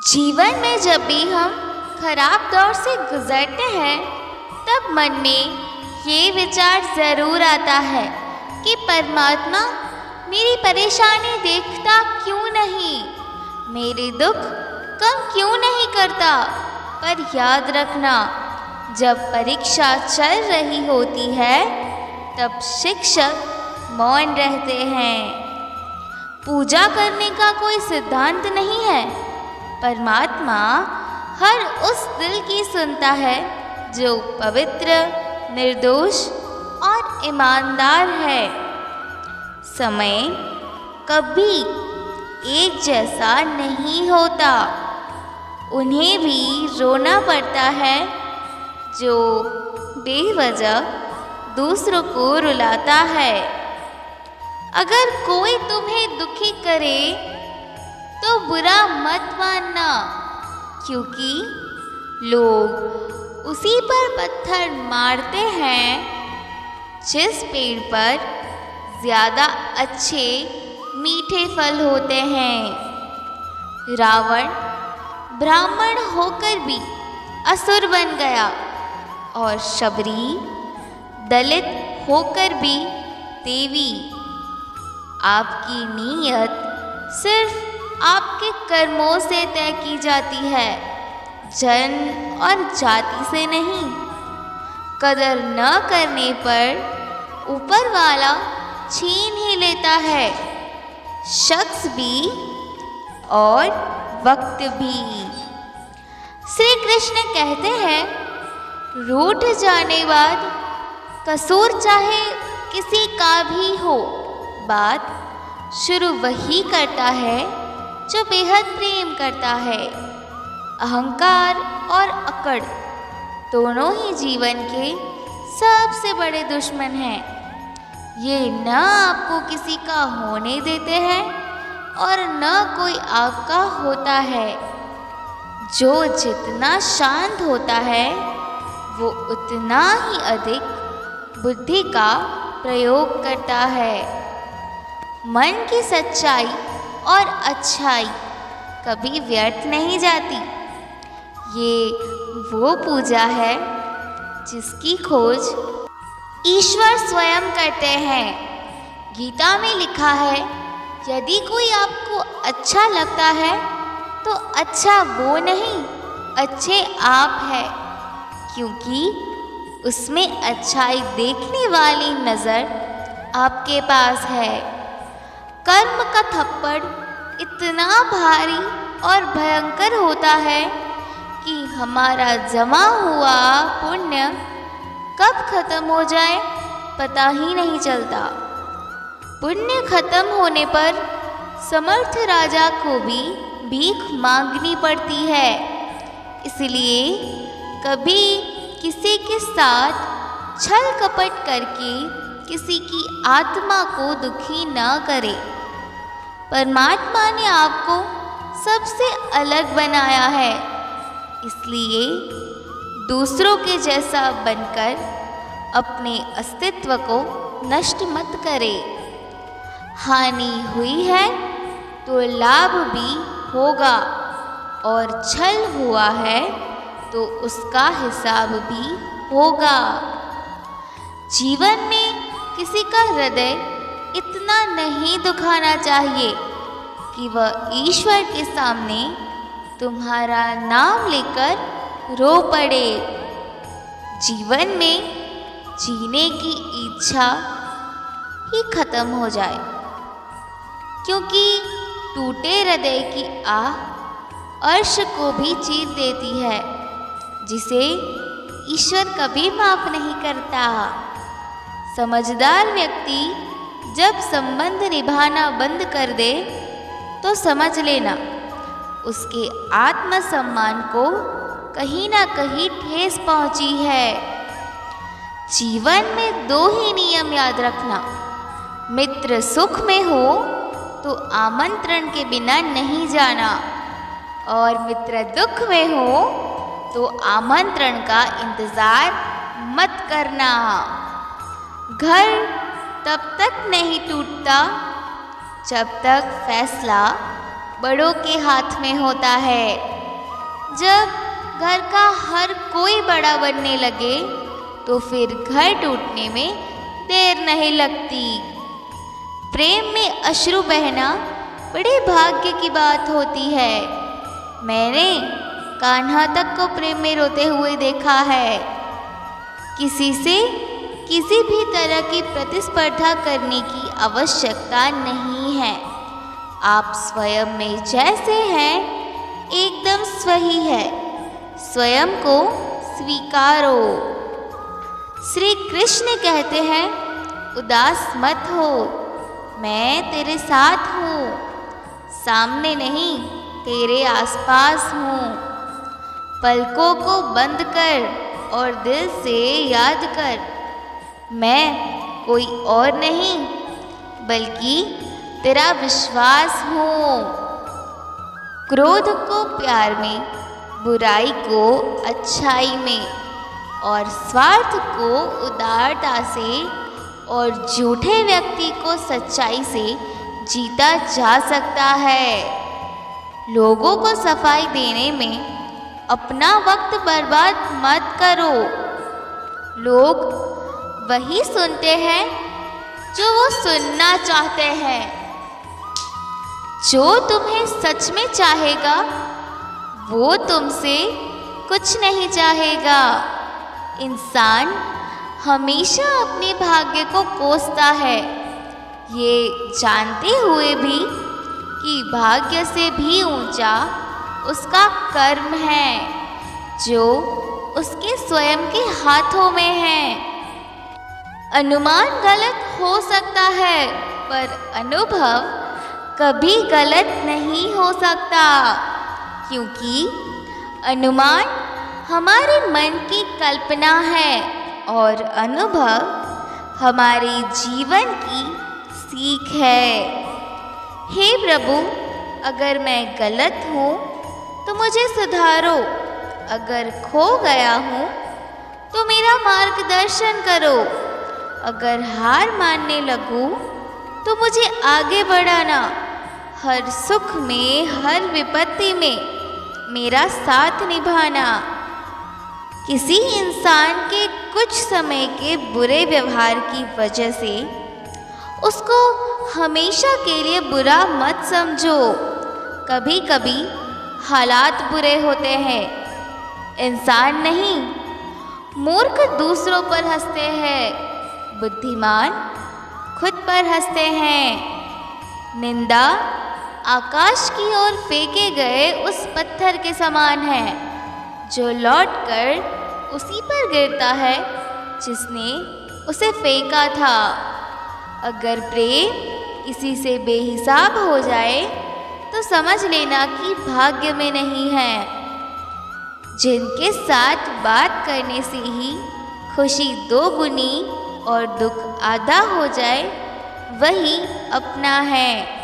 जीवन में जब भी हम खराब दौर से गुजरते हैं तब मन में ये विचार ज़रूर आता है कि परमात्मा मेरी परेशानी देखता क्यों नहीं, मेरे दुख कम क्यों नहीं करता। पर याद रखना, जब परीक्षा चल रही होती है तब शिक्षक मौन रहते हैं। पूजा करने का कोई सिद्धांत नहीं है, परमात्मा हर उस दिल की सुनता है जो पवित्र, निर्दोष और ईमानदार है। समय कभी एक जैसा नहीं होता, उन्हें भी रोना पड़ता है जो बेवजह दूसरों को रुलाता है। अगर कोई तुम्हें दुखी करे तो बुरा मत मानना, क्योंकि लोग उसी पर पत्थर मारते हैं जिस पेड़ पर ज़्यादा अच्छे मीठे फल होते हैं। रावण ब्राह्मण होकर भी असुर बन गया और शबरी दलित होकर भी देवी। आपकी नीयत सिर्फ आपके कर्मों से तय की जाती है, जन्म और जाति से नहीं। कदर न करने पर ऊपर वाला छीन ही लेता है, शख्स भी और वक्त भी। श्री कृष्ण कहते हैं, रूठ जाने बाद कसूर चाहे किसी का भी हो, बात शुरू वही करता है जो बेहद प्रेम करता है। अहंकार और अकड़ दोनों ही जीवन के सबसे बड़े दुश्मन हैं। ये न आपको किसी का होने देते हैं और न कोई आपका होता है। जो जितना शांत होता है वो उतना ही अधिक बुद्धि का प्रयोग करता है। मन की सच्चाई और अच्छाई कभी व्यर्थ नहीं जाती। ये वो पूजा है जिसकी खोज ईश्वर स्वयं करते हैं। गीता में लिखा है, यदि कोई आपको अच्छा लगता है तो अच्छा वो नहीं, अच्छे आप है, क्योंकि उसमें अच्छाई देखने वाली नज़र आपके पास है। कर्म का थप्पड़ इतना भारी और भयंकर होता है कि हमारा जमा हुआ पुण्य कब खत्म हो जाए पता ही नहीं चलता। पुण्य खत्म होने पर समर्थ राजा को भी भीख मांगनी पड़ती है। इसलिए कभी किसी के साथ छल कपट करके किसी की आत्मा को दुखी न करे। परमात्मा ने आपको सबसे अलग बनाया है, इसलिए दूसरों के जैसा बनकर अपने अस्तित्व को नष्ट मत करे। हानि हुई है तो लाभ भी होगा, और छल हुआ है तो उसका हिसाब भी होगा। जीवन में किसी का हृदय इतना नहीं दुखाना चाहिए कि वह ईश्वर के सामने तुम्हारा नाम लेकर रो पड़े। जीवन में जीने की इच्छा ही खत्म हो जाए, क्योंकि टूटे हृदय की आह अर्श को भी चीर देती है, जिसे ईश्वर कभी माफ नहीं करता। समझदार व्यक्ति जब संबंध निभाना बंद कर दे तो समझ लेना उसके आत्मसम्मान को कहीं ना कहीं ठेस पहुंची है। जीवन में दो ही नियम याद रखना, मित्र सुख में हो तो आमंत्रण के बिना नहीं जाना, और मित्र दुख में हो तो आमंत्रण का इंतज़ार मत करना। घर तब तक नहीं टूटता जब तक फैसला बड़ों के हाथ में होता है। जब घर का हर कोई बड़ा बनने लगे तो फिर घर टूटने में देर नहीं लगती। प्रेम में अश्रु बहना बड़े भाग्य की बात होती है। मैंने कान्हा तक को प्रेम में रोते हुए देखा है। किसी से किसी भी तरह की प्रतिस्पर्धा करने की आवश्यकता नहीं है। आप स्वयं में जैसे हैं एकदम सही है। स्वयं को स्वीकारो। श्री कृष्ण कहते हैं, उदास मत हो, मैं तेरे साथ हूँ, सामने नहीं तेरे आसपास हूँ। पलकों को बंद कर और दिल से याद कर, मैं कोई और नहीं बल्कि तेरा विश्वास हूँ। क्रोध को प्यार में, बुराई को अच्छाई में और स्वार्थ को उदारता से और झूठे व्यक्ति को सच्चाई से जीता जा सकता है। लोगों को सफाई देने में अपना वक्त बर्बाद मत करो। लोग वही सुनते हैं जो वो सुनना चाहते हैं। जो तुम्हें सच में चाहेगा वो तुमसे कुछ नहीं चाहेगा। इंसान हमेशा अपने भाग्य को कोसता है, ये जानते हुए भी कि भाग्य से भी ऊंचा उसका कर्म है जो उसके स्वयं के हाथों में है। अनुमान गलत हो सकता है पर अनुभव कभी गलत नहीं हो सकता, क्योंकि अनुमान हमारे मन की कल्पना है और अनुभव हमारे जीवन की सीख है। हे प्रभु, अगर मैं गलत हूँ तो मुझे सुधारो। अगर खो गया हूँ तो मेरा मार्गदर्शन करो। अगर हार मानने लगूँ तो मुझे आगे बढ़ाना। हर सुख में, हर विपत्ति में मेरा साथ निभाना। किसी इंसान के कुछ समय के बुरे व्यवहार की वजह से उसको हमेशा के लिए बुरा मत समझो। कभी कभी हालात बुरे होते हैं, इंसान नहीं। मूर्ख दूसरों पर हंसते हैं, बुद्धिमान खुद पर हंसते हैं। निंदा आकाश की ओर फेंके गए उस पत्थर के समान है जो लौटकर उसी पर गिरता है जिसने उसे फेंका था। अगर प्रेम किसी से बेहिसाब हो जाए तो समझ लेना कि भाग्य में नहीं है। जिनके साथ बात करने से ही खुशी दोगुनी और दुख आधा हो जाए वही अपना है।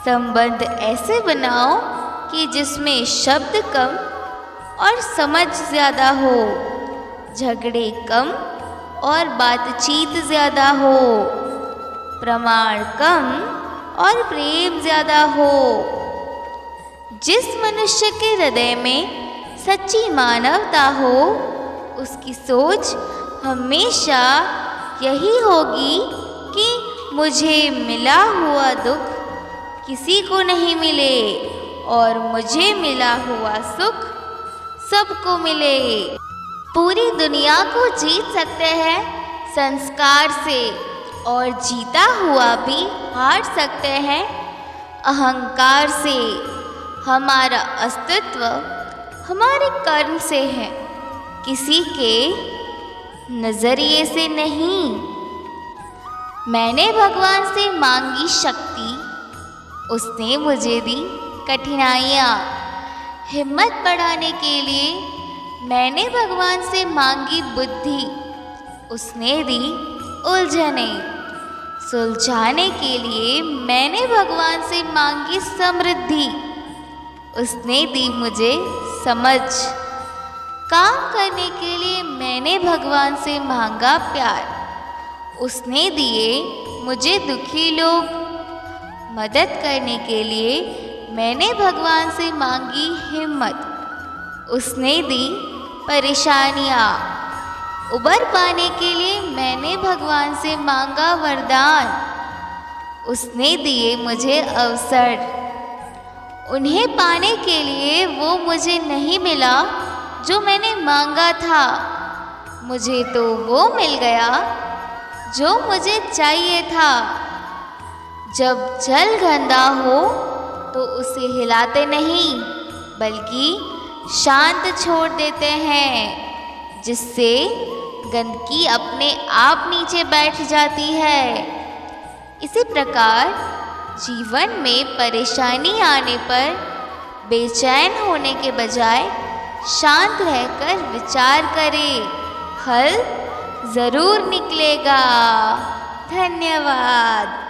संबंध ऐसे बनाओ कि जिसमें शब्द कम और समझ ज़्यादा हो, झगड़े कम और बातचीत ज़्यादा हो, प्रमाण कम और प्रेम ज़्यादा हो। जिस मनुष्य के हृदय में सच्ची मानवता हो उसकी सोच हमेशा यही होगी कि मुझे मिला हुआ दुख किसी को नहीं मिले और मुझे मिला हुआ सुख सबको मिले। पूरी दुनिया को जीत सकते हैं संस्कार से और जीता हुआ भी हार सकते हैं अहंकार से। हमारा अस्तित्व हमारे कर्म से है, किसी के नजरिए से नहीं। मैंने भगवान से मांगी शक्ति, उसने मुझे दी कठिनाइयाँ। हिम्मत बढ़ाने के लिए मैंने भगवान से मांगी बुद्धि, उसने दी उलझनें। सुलझाने के लिए मैंने भगवान से मांगी समृद्धि, उसने दी मुझे समझ। काम करने के लिए मैंने भगवान से मांगा प्यार, उसने दिए मुझे दुखी लोग। मदद करने के लिए मैंने भगवान से मांगी हिम्मत, उसने दी परेशानियाँ। उबर पाने के लिए मैंने भगवान से मांगा वरदान। उसने दिए मुझे अवसर। उन्हें पाने के लिए वो मुझे नहीं मिला जो मैंने मांगा था। मुझे तो वो मिल गया जो मुझे चाहिए था। जब जल गंदा हो तो उसे हिलाते नहीं बल्कि शांत छोड़ देते हैं, जिससे गंदगी अपने आप नीचे बैठ जाती है। इसी प्रकार जीवन में परेशानी आने पर बेचैन होने के बजाय शांत रहकर विचार करें, हल ज़रूर निकलेगा। धन्यवाद।